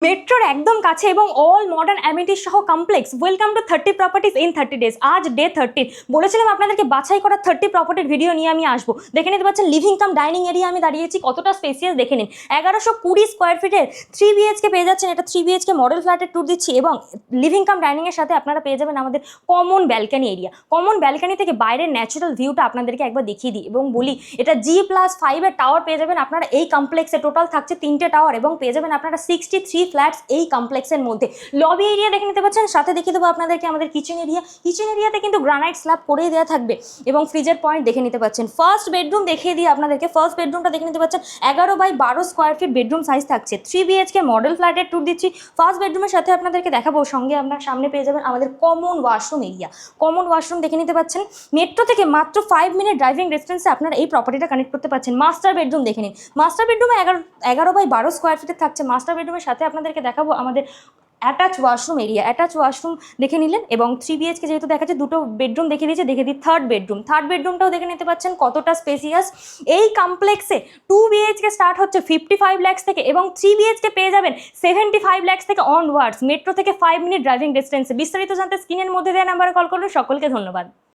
মেট্রোর একদম কাছে এবং অল মডার্ন অ্যামিনিটিস সহ complex. Welcome to 30 properties in 30 days. আজ ডে 30। বলেছিলাম আপনাদেরকে বাছাই করা 30 প্রপার্টির ভিডিও নিয়ে আমি আসবো। দেখে নিতে পাচ্ছেন লিভিং কাম ডাইনিং এরিয়া আমি দাঁড়িয়েছি, কতটা স্পেসিয়াস দেখে নিন। 1120 স্কোয়ার ফিটের 3 BHK পেয়ে যাচ্ছেন। এটা 3 BHK মডেল ফ্ল্যাটের ট্যুর দিচ্ছি এবং লিভিং কাম ডাইনিং এর সাথে আপনারা পেয়ে যাবেন আমাদের common balcony area. Common balcony থেকে বাইরের ন্যাচারাল ভিউটা আপনাদেরকে একবার দেখিয়ে দিই এবং বলি এটা G+5 এর টাওয়ার পেয়ে যাবেন আপনারা এই কমপ্লেক্সে। টোটাল থাকছে 3টে টাওয়ার এবং পেয়ে যাবেন আপনারা 63 ফ্ল্যাটস এই কমপ্লেক্সের মধ্যে। লবি এরিয়া দেখে নিতে পাচ্ছেন, সাথে দেখিয়ে দেবো আপনাদেরকে আমাদের কিচেন এরিয়া। কিচেন এরিয়াতে কিন্তু গ্রানাইট স্ল্যাব করেই দেওয়া থাকবে এবং ফ্রিজের পয়েন্ট দেখে নিতে পাচ্ছেন। ফার্স্ট বেডরুম দেখিয়ে দিই আপনাদেরকে। ফার্স্ট বেডরুমটা দেখে নিতে পাচ্ছেন 11x12 square feet bedroom size থাকছে। 3 BHK মডেল ফ্ল্যাটের ট্যুর দিচ্ছি। ফার্স্ট বেডরুমের সাথে আপনাদেরকে দেখাবো, সঙ্গে আপনার সামনে পেয়ে যাবেন আমাদের common washroom area. Common washroom দেখে নিতে পাচ্ছেন। মেট্রো থেকে মাত্র 5 মিনিট ড্রাইভিং ডিস্টেন্সে আপনারা এই প্রপার্টিটা কানেক্ট করতে পারছেন। মাস্টার বেডরুম দেখে নিন। মাস্টার বেডরুমে 11x12 স্কোয়ার ফিটের থাকছে। মাস্টার বেডরুমের সাথে আপনাদেরকে দেখাবো আমাদের attach washroom area. Attach washroom দেখে নিলেন এবং 3 BHK যেহেতু দেখাচ্ছে, দুটো বেডরুম দেখিয়ে দিয়েছে, দেখে দিই থার্ড বেডরুম। থার্ড বেডরুমটাও দেখে নিতে পাচ্ছেন কতটা স্পেসিয়াস। এই কমপ্লেক্সে 2 BHK স্টার্ট হচ্ছে 55 লাখ থেকে এবং 3 BHK পেয়ে যাবেন 75 লাখ থেকে অনওয়ার্ডস। মেট্রো থেকে 5 মিনিট ড্রাইভিং ডিস্টেন্সে। বিস্তারিত জানতে স্ক্রিনের মধ্যে দেওয়া নাম্বারে কল করুন। সকলকে ধন্যবাদ।